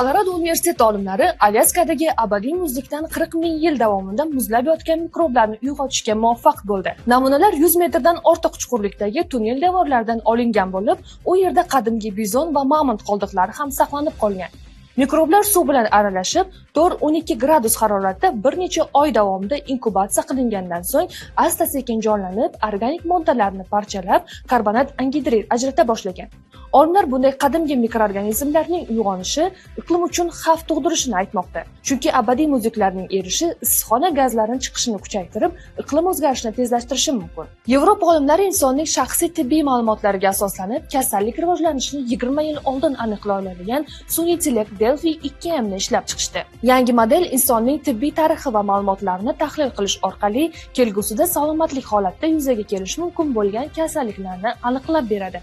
Kolorado universiteti olimlari Alyaskadagi abadiy muzlikdan 40 ming yil davomida muzlab yotgan mikroblarni uyg'otishga muvaffaq bo'ldi. Namunalar 100 metrdan ortiq chuqurlikdagi tunnel devorlaridan olingan bo'lib, u yerda qadimgi bizon va mamont qoldiqlari ham saqlanib qolgan. Mikroblar suv bilan aralashib, 4-12 gradus haroratda bir necha oy davomida inkubatsiya qilingandan so'ng asta-sekin jonlanib, organik moddalarni parchalab, karbonat angidrid ajrata boshlagan. Olimlar bunday qadimgi mikroorganizmlarning uyg'onishi iqlim uchun xavf tug'dirishini aytmoqda. Chunki abadiy muzliklarning erishi issiqxona gazlarining chiqishini kuchaytirib, iqlim o'zgarishini tezlashtirishi mumkin. Yevropa olimlari insonning shaxsiy tibbiy ma'lumotlariga asoslanib, kasallik rivojlanishini 20 yil oldin aniqlay oladigan sun'iy intellekt Delphi 2M ni ishlab chiqishdi. Yangi model insonning tibbiy tarixi va ma'lumotlarini tahlil qilish orqali kelgusida salomatlik holatida yuzaga kelishi mumkin bo'lgan kasalliklarni aniqlab beradi.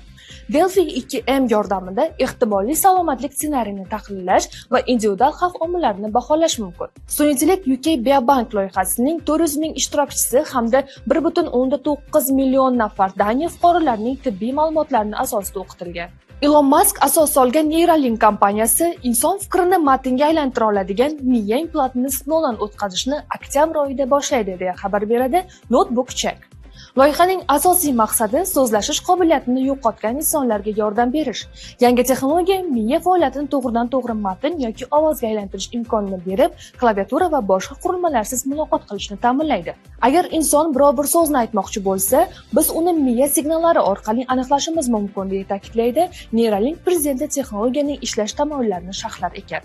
Delphi 2M yordamida ehtimoliy salomatlik ssenariyini tahlillash va individual xavf omillarini baholash mumkin. Sun'iy intellekt UK Biobank loyihasining 400 ming ishtirokchisi hamda 1.9 million nafar Daniya fuqarolarining tibbiy ma'lumotlarini asosida o'qitilgan. Elon Musk asos solgan Neuralink kompaniyasi inson fikrini matnga aylantira oladigan miya implantini sinovdan o'tkazishni oktyabr oyida boshlaydi deya xabar beradi Notebook Check. Loyihaning asosiy maqsadi so'zlashish qobiliyatini yo'qotgan insonlarga yordam berish. Yangi texnologiya miya faoliyatini to'g'ridan-to'g'ri matn yoki ovozga aylantirish imkonini berib, klaviatura va boshqa qurilmalarsiz muloqot qilishni ta'minlaydi. Agar inson biror bir so'zni aytmoqchi bo'lsa, biz uni miya signallari orqali aniqlashimiz mumkin, deya ta'kidlaydi Neuralink prezidenti texnologiyaning ishlash tamoyillarini sharhlar ekan.